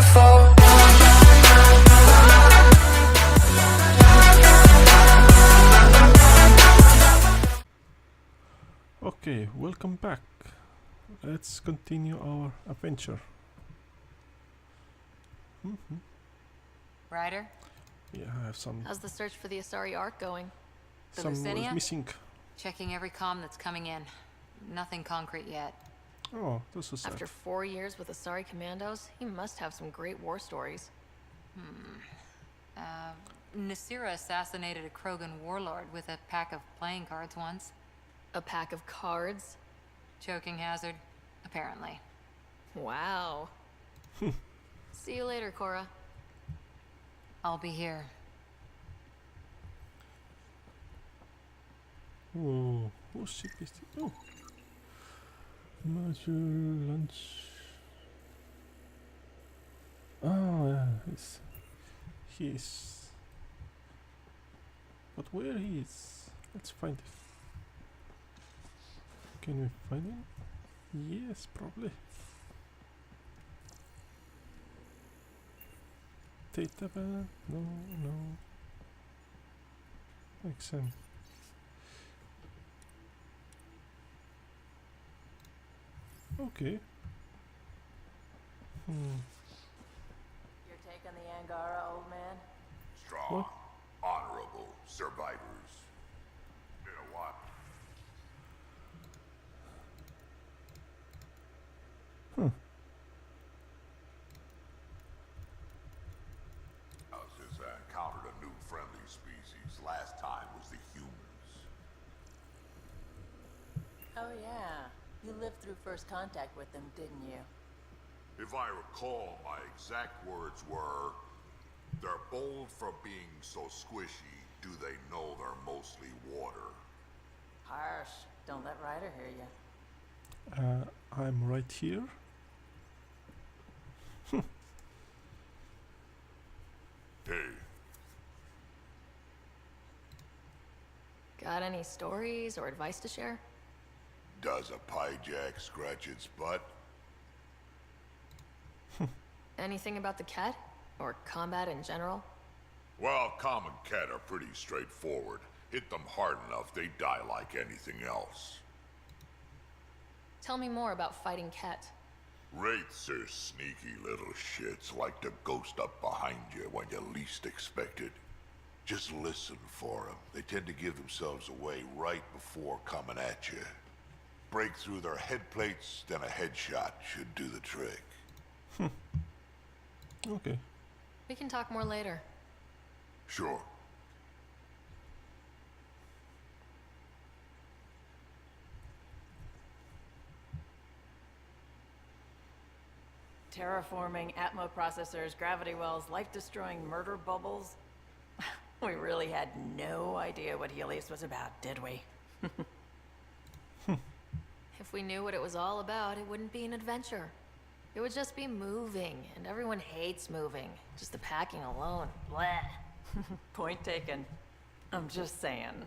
beautiful. Okay, welcome back. Let's continue our adventure. Ryder? Yeah, I have some. How's the search for the Asari Ark going? The Some Lucinia? was missing. Checking every comm that's coming in. Nothing concrete yet. Oh, this is sad. After 4 years with Asari commandos, he must have some great war stories. Nasira assassinated a Krogan warlord with a pack of playing cards once. A pack of cards? Choking hazard, apparently. Wow. See you later, Cora. I'll be here. Oh, who ship is this? Oh, Major lunch. Oh, yeah, he's. But where he is? Let's find it. Can we find him? Yes, probably. Data ban? No. Exam. Okay. Your take on the Angara, old man? Strong, What? honorable survivors. Been a while. Since I encountered a new friendly species, last time was the humans. Oh yeah. You lived through first contact with them, didn't you? If I recall, my exact words were, "They're bold for being so squishy, do they know they're mostly water?" Harsh. Don't let Ryder hear you. I'm right here. Hey, Got any stories or advice to share? does a pyjak scratch its butt? Anything about the Ket? Or combat in general? Well, common cat are pretty straightforward. Hit them hard enough, they die like anything else. Tell me more about fighting Ket. Wraiths are sneaky little shits, like to ghost up behind you when you least expect it. Just listen for them. They tend to give themselves away right before coming at you. Break through their head plates, then a headshot should do the trick. Okay. We can talk more later. Sure. Terraforming, Atmo processors, gravity wells, life-destroying murder bubbles. We really had no idea what Helios was about, did we? If we knew what it was all about, it wouldn't be an adventure. It would just be moving, and everyone hates moving. Just the packing alone. Bleh. Point taken. I'm just saying.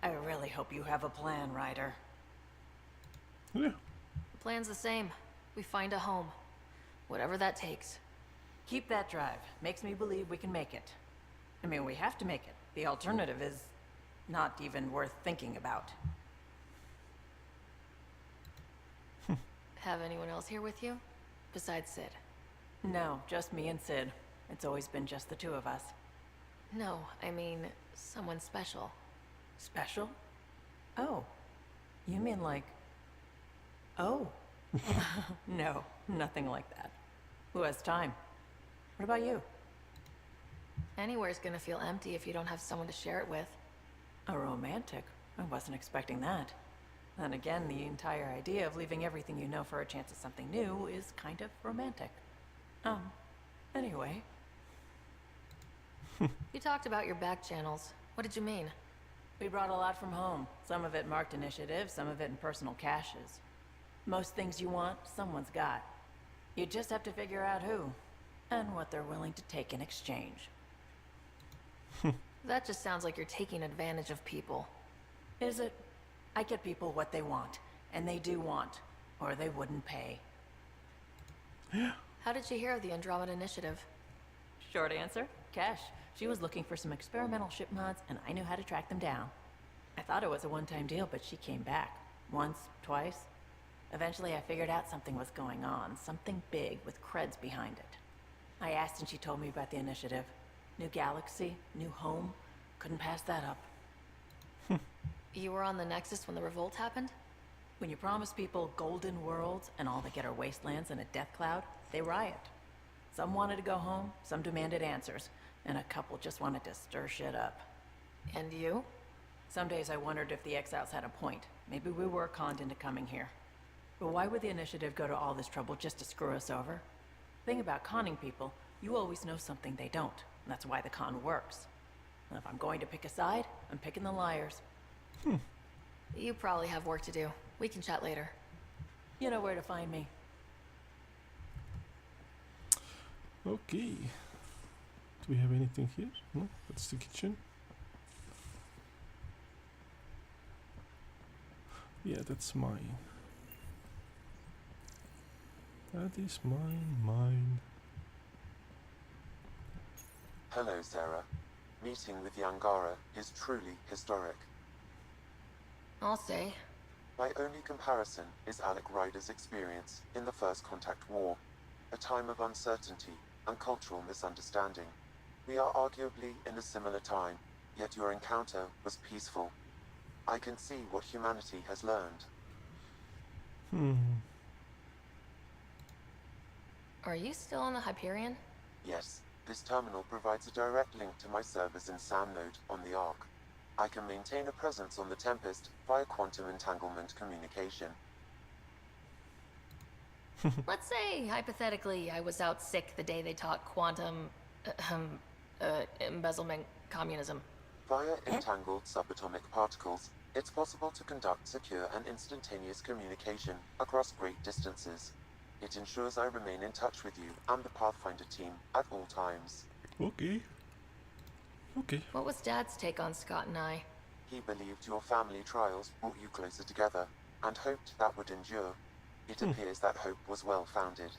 I really hope you have a plan, Ryder. Yeah. The plan's the same. We find a home. Whatever that takes. Keep that drive. Makes me believe we can make it. I mean, we have to make it. The alternative is not even worth thinking about. Have anyone else here with you? Besides Sid? No, just me and Sid. It's always been just the two of us. No, I mean, someone special. Special? Oh. You mean like... Oh. No, nothing like that. Who has time? What about you? Anywhere's gonna feel empty if you don't have someone to share it with. A romantic? I wasn't expecting that. Then again, the entire idea of leaving everything you know for a chance at something new is kind of romantic. Anyway. You talked about your back channels. What did you mean? We brought a lot from home. Some of it marked initiative, some of it in personal caches. Most things you want, someone's got. You just have to figure out who, and what they're willing to take in exchange. That just sounds like you're taking advantage of people. Is it? I get people what they want, and they do want, or they wouldn't pay. How did you hear of the Andromeda Initiative? Short answer, Cash. She was looking for some experimental ship mods, and I knew how to track them down. I thought it was a one-time deal, but she came back. Once, twice. Eventually I figured out something was going on, something big with creds behind it. I asked and she told me about the initiative. New galaxy, new home. Couldn't pass that up. You were on the Nexus when the revolt happened? When you promise people golden worlds and all they get are wastelands and a death cloud, they riot. Some wanted to go home, some demanded answers, and a couple just wanted to stir shit up. And you? Some days I wondered if the exiles had a point. Maybe we were conned into coming here. But why would the initiative go to all this trouble just to screw us over? Thing about conning people, you always know something they don't, and that's why the con works. And if I'm going to pick a side, I'm picking the liars. You probably have work to do. We can chat later. You know where to find me. Okay. Do we have anything here? No, that's the kitchen. Yeah, that's mine. That is mine. Hello, Sarah. Meeting with the Angara is truly historic. I'll say. My only comparison is Alec Ryder's experience in the First Contact War, a time of uncertainty and cultural misunderstanding. We are arguably in a similar time, yet your encounter was peaceful. I can see what humanity has learned. Are you still on the Hyperion? Yes, this terminal provides a direct link to my servers in SAM node on the Ark. I can maintain a presence on the Tempest via quantum entanglement communication. Let's say, hypothetically, I was out sick the day they taught quantum... embezzlement communism. Via entangled subatomic particles, it's possible to conduct secure and instantaneous communication across great distances. It ensures I remain in touch with you and the Pathfinder team at all times. Okay. What was Dad's take on Scott and I? He believed your family trials brought you closer together, and hoped that would endure. It appears that hope was well-founded.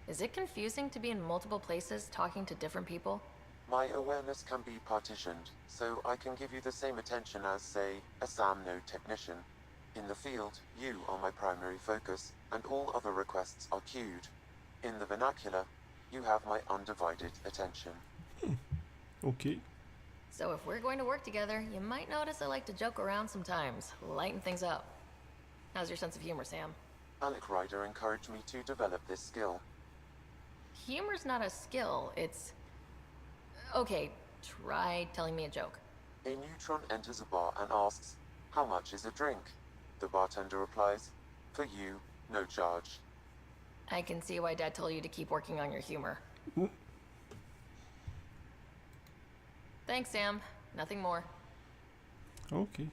Is it confusing to be in multiple places talking to different people? My awareness can be partitioned, so I can give you the same attention as, say, a SAM node technician. In the field, you are my primary focus, and all other requests are queued. In the vernacular, you have my undivided attention. Okay. So if we're going to work together, you might notice I like to joke around sometimes, lighten things up. How's your sense of humor, Sam? Alec Ryder encouraged me to develop this skill. Humor's not a skill, it's... Okay, try telling me a joke. A neutron enters a bar and asks, "How much is a drink?" The bartender replies, "For you, no charge." I can see why Dad told you to keep working on your humor. Thanks, Sam. Nothing more. Okay.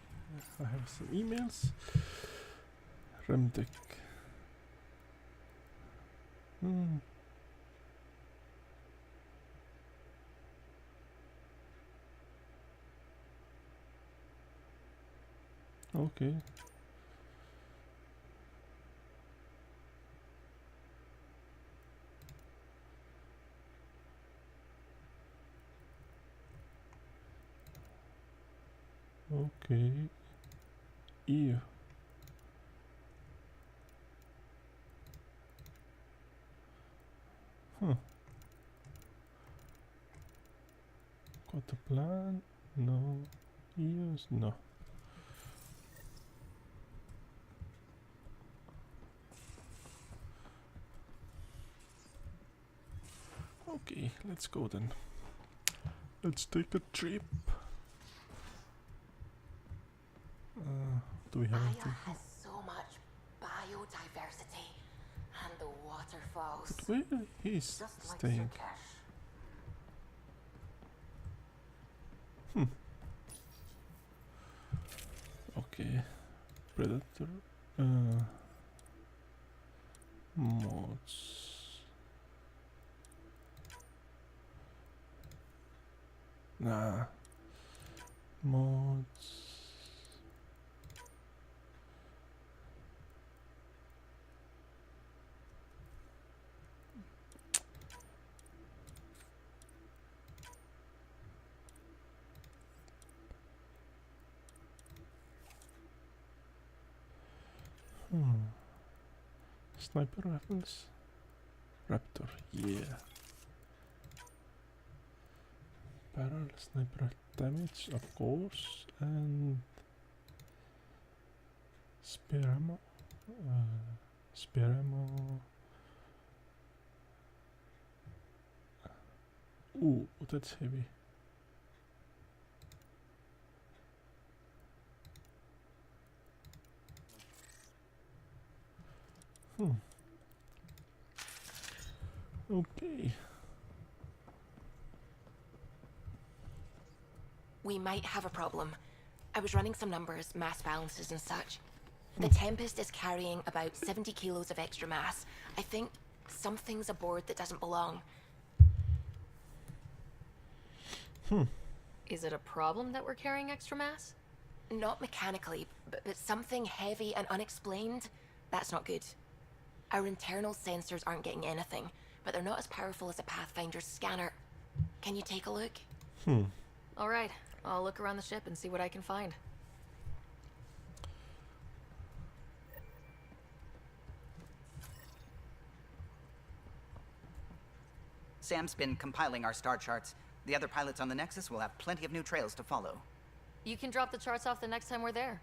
I have some emails. Remtech. Okay. Okay. Ew. Got a plan? No. Ears? No. Okay, let's go then. Let's take a trip. Do we have anything? Aya has so much biodiversity, and the waterfalls. But where is Just like staying? Sirkesh. Okay. Predator. Mods. Nah. Mods. Sniper rifles. Raptor, yeah. Barrel sniper damage, of course, and spare ammo. Spare ammo. Ooh, that's heavy. Okay. We might have a problem. I was running some numbers, mass balances and such. The Tempest is carrying about 70 kilos of extra mass. I think something's aboard that doesn't belong. Is it a problem that we're carrying extra mass? Not mechanically, but something heavy and unexplained. That's not good. Our internal sensors aren't getting anything, but they're not as powerful as a Pathfinder's scanner. Can you take a look? All right, I'll look around the ship and see what I can find. Sam's been compiling our star charts. The other pilots on the Nexus will have plenty of new trails to follow. You can drop the charts off the next time we're there.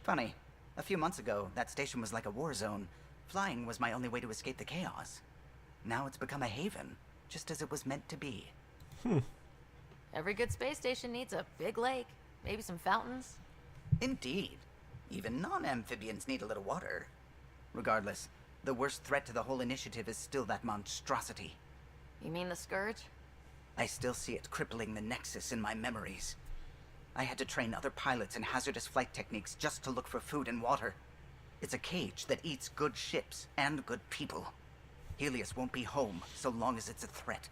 Funny, a few months ago, that station was like a war zone. Flying was my only way to escape the chaos. Now it's become a haven, just as it was meant to be. Every good space station needs a big lake, maybe some fountains. Indeed. Even non-amphibians need a little water. Regardless, the worst threat to the whole initiative is still that monstrosity. You mean the Scourge? I still see it crippling the Nexus in my memories. I had to train other pilots in hazardous flight techniques just to look for food and water. It's a cage that eats good ships and good people. Helios won't be home so long as it's a threat.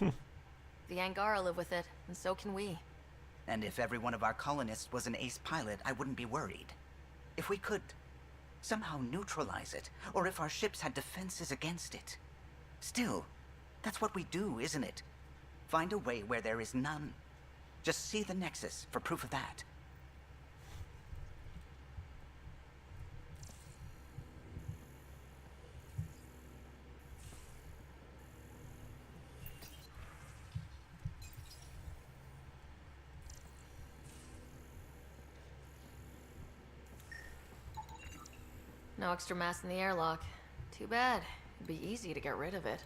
The Angara live with it, and so can we. And if every one of our colonists was an ace pilot, I wouldn't be worried. If we could somehow neutralize it, or if our ships had defenses against it. Still, that's what we do, isn't it? Find a way where there is none. Just see the Nexus for proof of that. No extra mass in the airlock. Too bad. It'd be easy to get rid of it.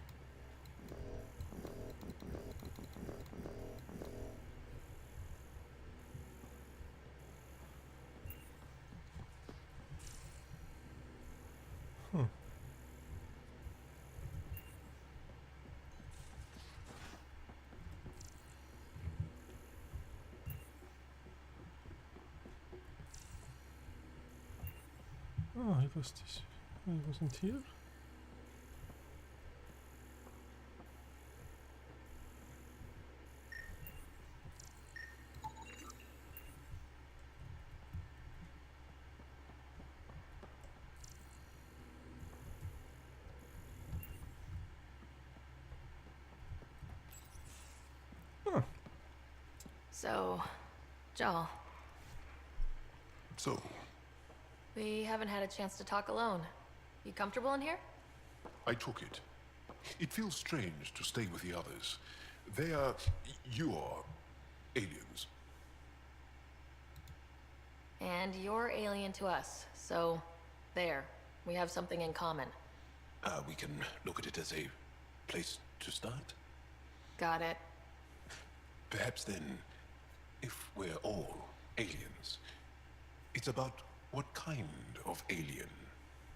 Oh, it was this. It wasn't here. So, Joel, So, we haven't had a chance to talk alone. You comfortable in here? I took it. It feels strange to stay with the others. They are... you are... aliens. And you're alien to us, so there. We have something in common. We can look at it as a place to start. Got it. Perhaps then, if we're all aliens, it's about what kind of alien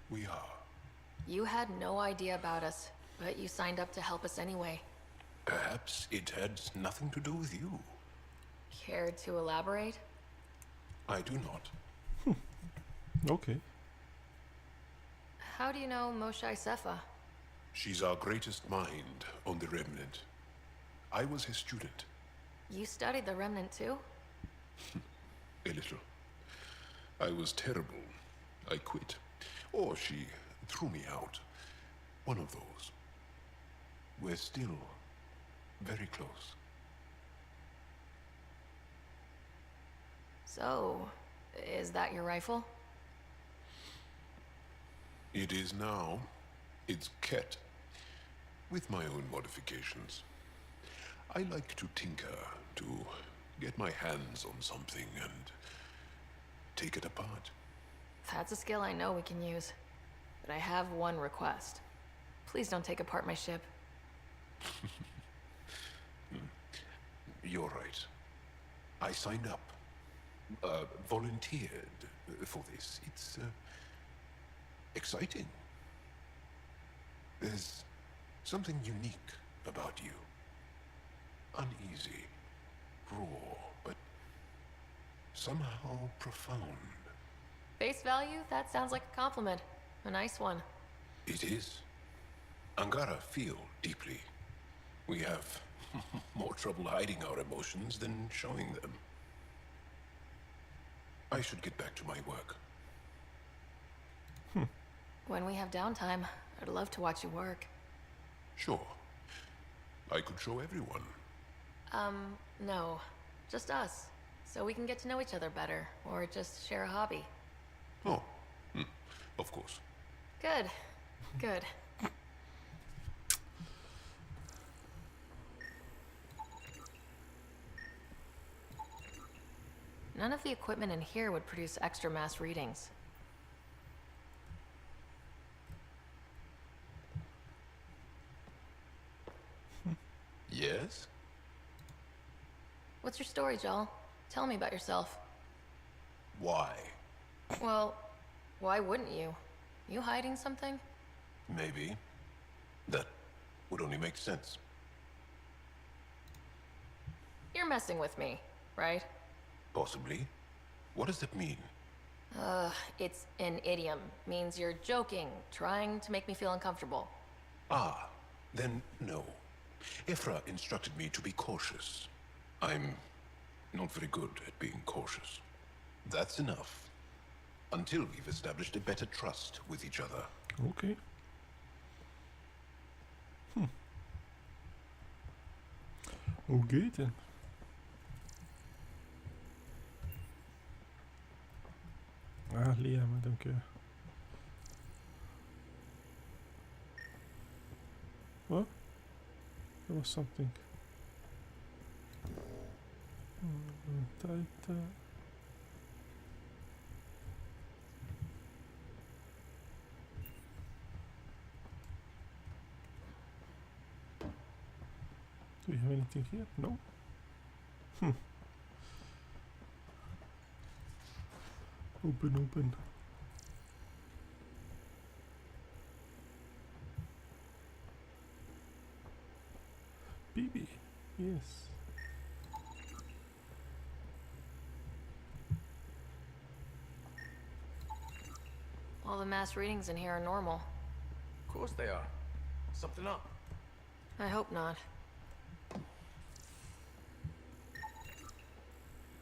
we are. You had no idea about us, but you signed up to help us anyway. Perhaps it had nothing to do with you. Care to elaborate? I do not. Okay. How do you know Moshe Sefa? She's our greatest mind on the Remnant. I was his student. You studied the Remnant too? A little. I was terrible. I quit. Or she threw me out. One of those. We're still very close. So, is that your rifle? It is now. It's Ket, with my own modifications. I like to tinker, to get my hands on something and take it apart. That's a skill I know we can use. But I have one request. Please don't take apart my ship. You're right. I signed up. Volunteered for this. It's exciting. There's something unique about you. Uneasy, raw, but somehow profound. Face value? That sounds like a compliment. A nice one. It is. Angara feel deeply. We have more trouble hiding our emotions than showing them. I should get back to my work. When we have downtime, I'd love to watch you work. Sure. I could show everyone. No. Just us. So we can get to know each other better, or just share a hobby. Oh, of course. Good. Good. None of the equipment in here would produce extra mass readings. Yes? What's your story, Joel? Tell me about yourself. Why? Well, why wouldn't you? You hiding something? Maybe. That would only make sense. You're messing with me, right? Possibly. What does that mean? It's an idiom. Means you're joking, trying to make me feel uncomfortable. Ah, then no. Ephra instructed me to be cautious. I'm not very good at being cautious. That's enough. Until we've established a better trust with each other. Okay. Okay then. Ah, Liam, dank je. What? There was something. Tijd. Do we have anything here? No. Open. BB. Yes. All the mass readings in here are normal. Of course they are. Something up. I hope not.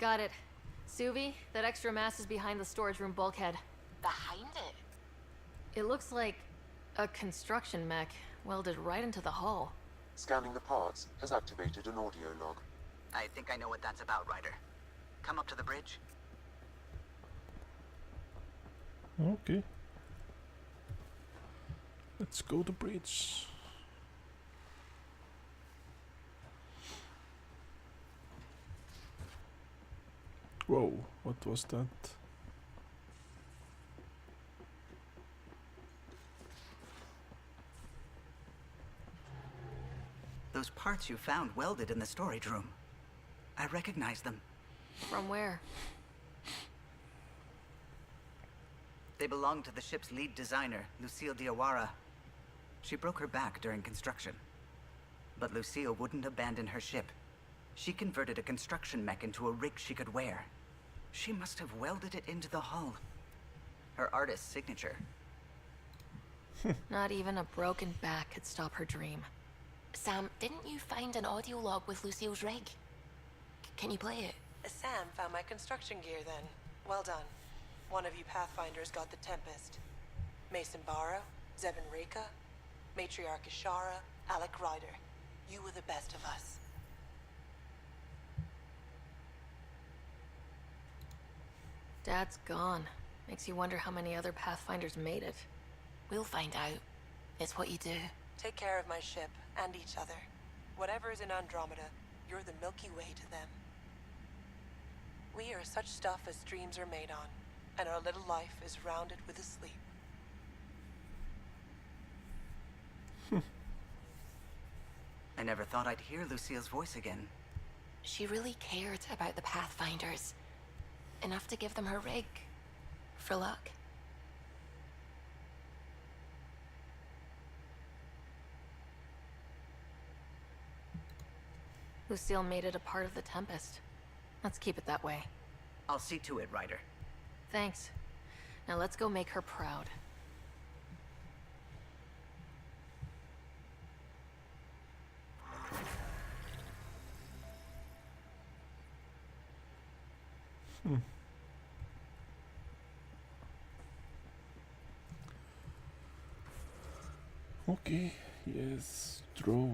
Got it. Suvi, that extra mass is behind the storage room bulkhead. Behind it? It looks like a construction mech welded right into the hull. Scanning the parts has activated an audio log. I think I know what that's about, Ryder. Come up to the bridge. Okay. Let's go to bridge. Whoa, what was that? Those parts you found welded in the storage room. I recognize them. From where? They belong to the ship's lead designer, Lucille Diawara. She broke her back during construction. But Lucille wouldn't abandon her ship. She converted a construction mech into a rig she could wear. She must have welded it into the hull. Her artist's signature. Not even a broken back could stop her dream. Sam, didn't you find an audio log with Lucille's rig? Can you play it? Sam found my construction gear then. Well done. One of you Pathfinders got the Tempest. Mason Barrow, Zevin Reka, Matriarch Ishara, Alec Ryder. You were the best of us. Dad's gone. Makes you wonder how many other Pathfinders made it. We'll find out. It's what you do. Take care of my ship and each other. Whatever is in Andromeda, you're the Milky Way to them. We are such stuff as dreams are made on, and our little life is rounded with a sleep. I never thought I'd hear Lucille's voice again. She really cared about the Pathfinders. Enough to give them her rig. For luck. Lucille made it a part of the Tempest. Let's keep it that way. I'll see to it, Ryder. Thanks. Now let's go make her proud. Okay, yes, draw.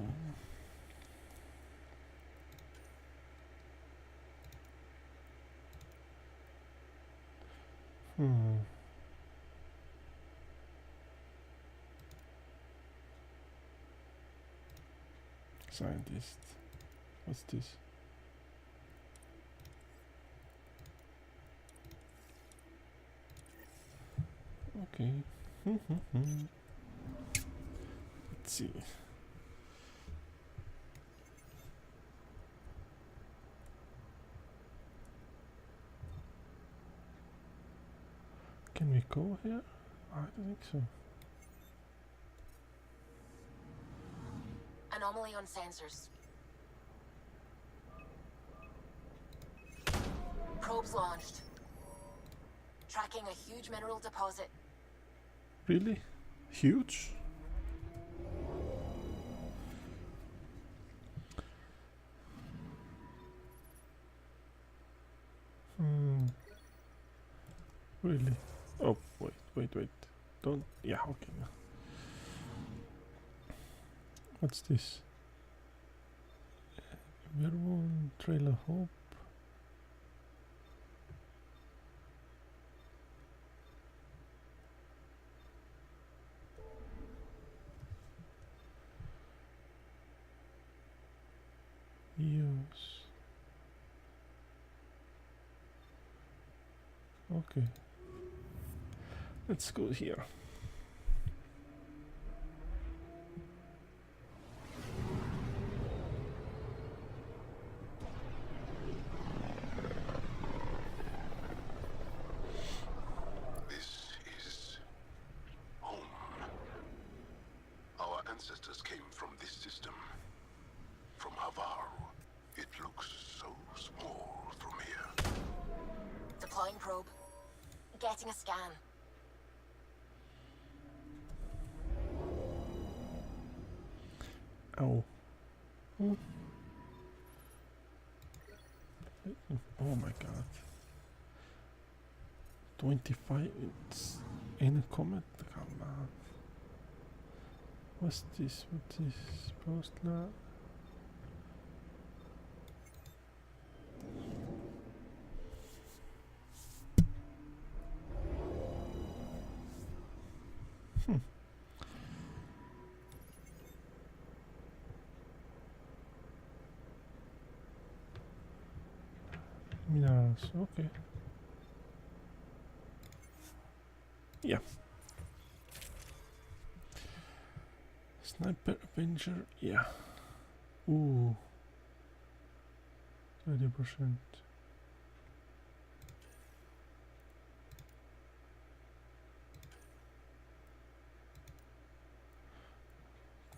Scientist. What's this? Okay. Let's see. Can we go here? I don't think so. Anomaly on sensors. Probes launched. Tracking a huge mineral deposit. Really? Huge? Really? Oh, wait. Don't... Yeah, okay. What's this? Vermont Trail of Hope. Use. Okay. Let's go here. This is home. Our ancestors came from this system. From Havaru. It looks so small from here. Deploying probe. Getting a scan. Ow. Oh. Oh my god. 25 it's in a comet? Come on. What's this? What's this? Post-lab? Minerals, okay. Yeah. Sniper Avenger, yeah. Ooh. 30%.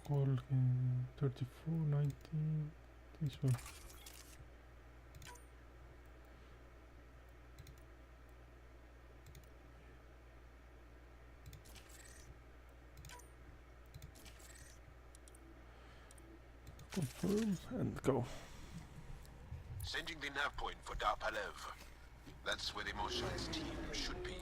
Gold 34, 19. This one. Confirm and go. Sending the nav point for Darpalev. That's where the motionless team should be.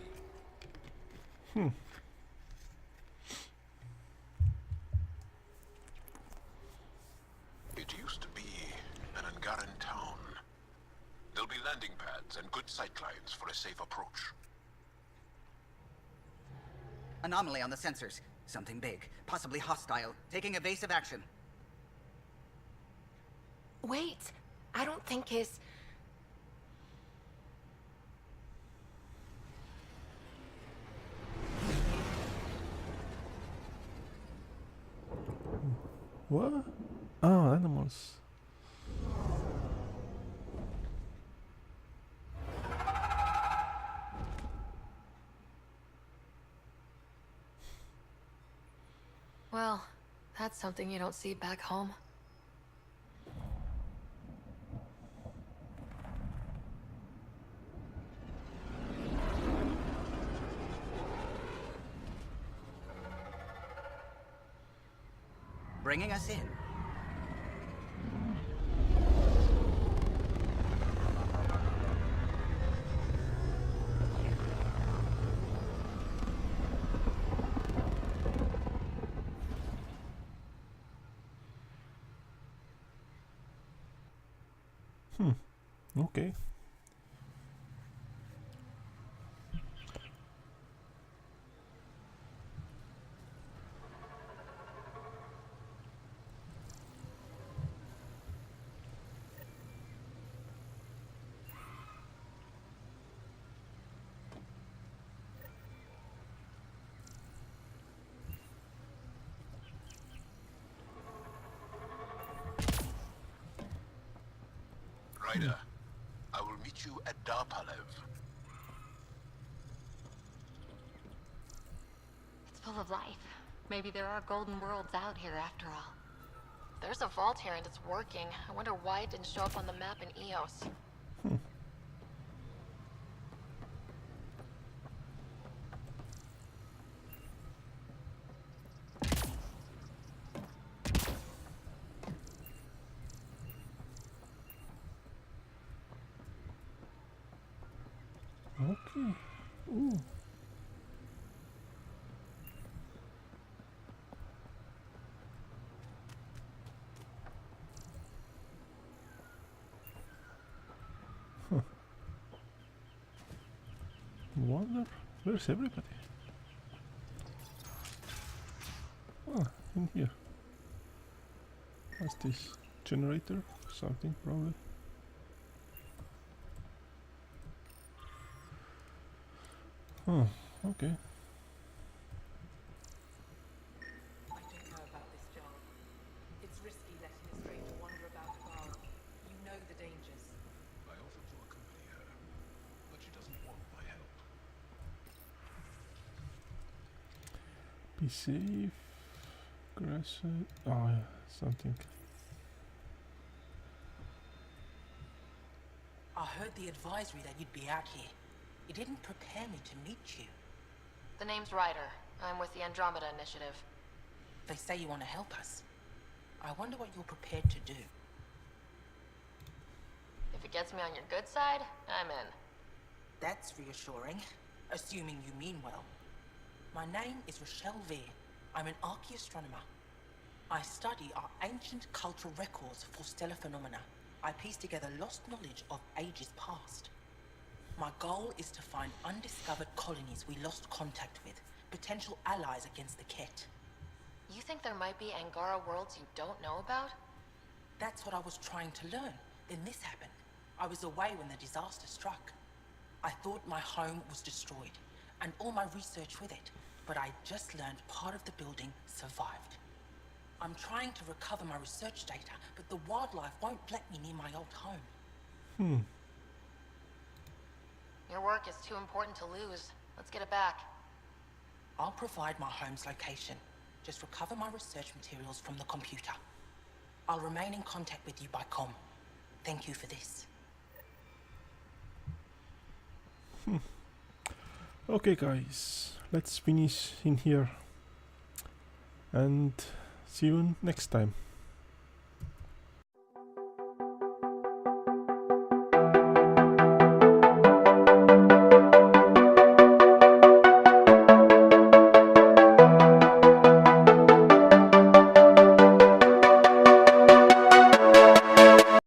It used to be an Angaran town. There'll be landing pads and good sightlines for a safe approach. Anomaly on the sensors. Something big, possibly hostile, taking evasive action. Wait, I don't think his... What? Oh, animals. Well, that's something you don't see back home. Bringing us in. Okay. Ryder, I will meet you at Darpalev. It's full of life. Maybe there are golden worlds out here after all. There's a vault here and it's working. I wonder why it didn't show up on the map in EOS. Okay. Ooh. Huh. Wonder where's everybody? Ah, in here. What's this? Generator? Something probably. Oh, okay. I don't know about this job. It's risky letting a stranger wander about a bar. You know the dangers. I offered to accompany her, but she doesn't want my help. Be safe. Grass. Oh, yeah, something. I heard the advisory that you'd be out here. It didn't prepare me to meet you. The name's Ryder. I'm with the Andromeda Initiative. They say you want to help us. I wonder what you're prepared to do. If it gets me on your good side, I'm in. That's reassuring, assuming you mean well. My name is Rochelle Veer. I'm an archaeoastronomer. I study our ancient cultural records for stellar phenomena. I piece together lost knowledge of ages past. My goal is to find undiscovered colonies we lost contact with, potential allies against the Ket. You think there might be Angara worlds you don't know about? That's what I was trying to learn. Then this happened. I was away when the disaster struck. I thought my home was destroyed, and all my research with it, but I just learned part of the building survived. I'm trying to recover my research data, but the wildlife won't let me near my old home. Your work is too important to lose. Let's get it back. I'll provide my home's location. Just recover my research materials from the computer. I'll remain in contact with you by comm. Thank you for this. Okay, guys, let's finish in here and see you next time.